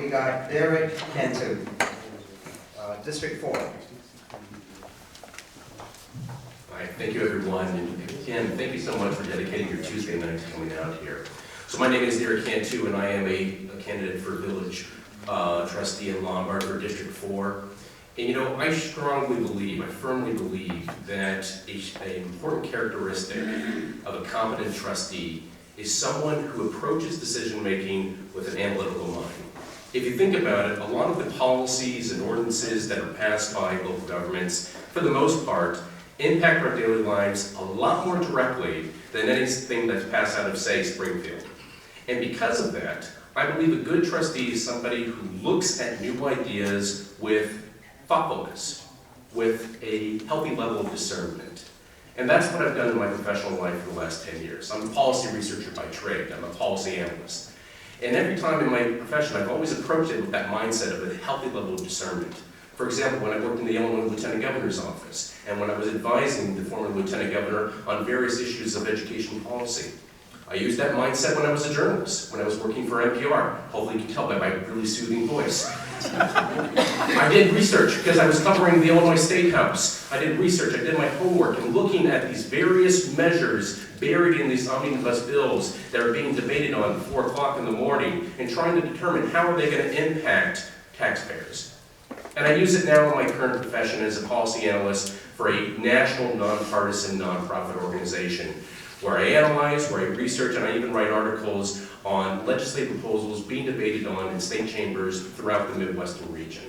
we got Derek Cantu, District 4. All right, thank you everyone, and again, thank you so much for dedicating your Tuesday night to coming out here. So my name is Derek Cantu, and I am a candidate for village trustee in Lombard for District 4. And you know, I strongly believe, I firmly believe that an important characteristic of a competent trustee is someone who approaches decision-making with an analytical mind. If you think about it, a lot of the policies and ordinances that are passed by local governments, for the most part, impact our daily lives a lot more directly than anything that's passed out of, say, Springfield. And because of that, I believe a good trustee is somebody who looks at new ideas with thoughtfulness, with a healthy level of discernment. And that's what I've done in my professional life for the last 10 years. I'm a policy researcher by trade. I'm a policy analyst. And every time in my profession, I've always approached it with that mindset of a healthy level of discernment. For example, when I worked in the Illinois Lieutenant Governor's office, and when I was advising the former Lieutenant Governor on various issues of education policy, I used that mindset when I was a journalist, when I was working for NPR. Hopefully you can tell by my really soothing voice. I did research because I was covering the Illinois State House. I did research, I did my homework, and looking at these various measures buried in these omnibus bills that are being debated on at 4 o'clock in the morning, and trying to determine how are they going to impact taxpayers. And I use it now in my current profession as a policy analyst for a national nonpartisan nonprofit organization, where I analyze, where I research, and I even write articles on legislative proposals being debated on in state chambers throughout the Midwestern region.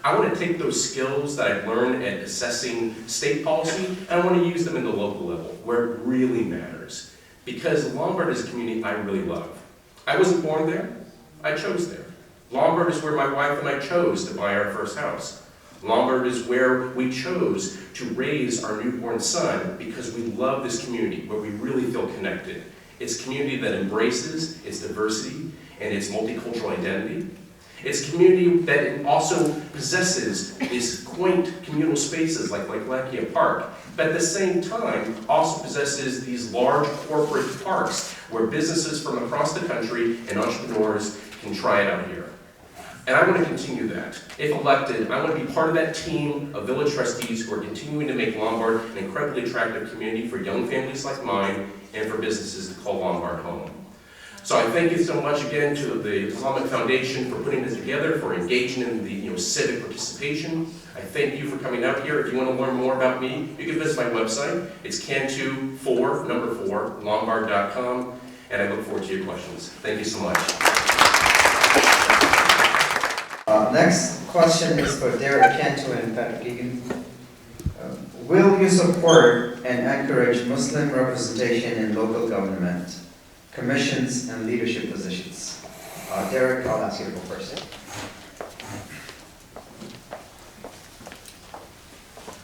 I want to take those skills that I've learned at assessing state policy, and I want to use them in the local level, where it really matters. Because Lombard is a community I really love. I wasn't born there, I chose there. Lombard is where my wife and I chose to buy our first house. Lombard is where we chose to raise our newborn son because we love this community, where we really feel connected. It's a community that embraces its diversity and its multicultural identity. It's a community that also possesses these quaint communal spaces like Lackawanna Park, but at the same time also possesses these large corporate parks where businesses from across the country and entrepreneurs can try it out here. And I want to continue that. If elected, I want to be part of that team of village trustees who are continuing to make Lombard an incredibly attractive community for young families like mine and for businesses to call Lombard home. So I thank you so much again to the Islamic Foundation for putting this together, for engaging in the civic participation. I thank you for coming out here. If you want to learn more about me, you can visit my website. It's Cantu4, number 4, Lombard.com, and I look forward to your questions. Thank you so much. Next question is for Derek Cantu and Patrick. Will you support and encourage Muslim representation in local government, commissions, and leadership positions? Derek, I'll ask you to go first.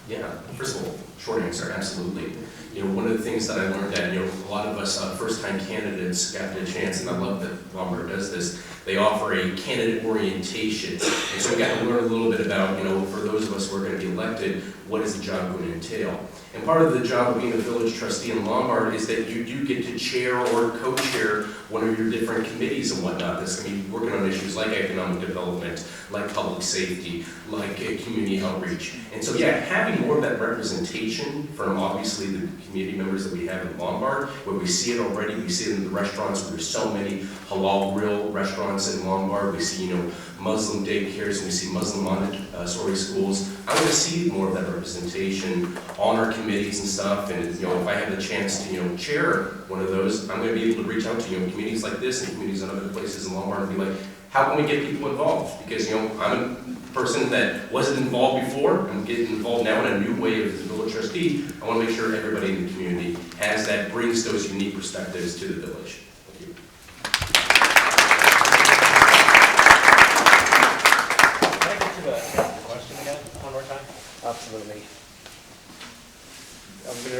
Yeah, first of all, short answer, absolutely. You know, one of the things that I learned that, a lot of us first-time candidates got a chance, and I love that Lombard does this, they offer a candidate orientation. And so we got to learn a little bit about, for those of us who are going to be elected, what is the job going to entail? And part of the job of being a village trustee in Lombard is that you do get to chair or co-chair one of your different committees and whatnot that's going to be working on issues like economic development, like public safety, like community outreach. And so yeah, having more of that representation from obviously the community members that we have in Lombard, where we see it already, we see it in the restaurants, where there's so many halal grill restaurants in Lombard, we see, Muslim daycares, and we see Muslim Montessori schools. I want to see more of that representation on our committees and stuff, and if I have the chance to chair one of those, I'm going to be able to reach out to communities like this and communities in other places in Lombard and be like, how can we get people involved? Because I'm a person that wasn't involved before, I'm getting involved now in a new way as a village trustee. I want to make sure everybody in the community has that, brings those unique perspectives to the village.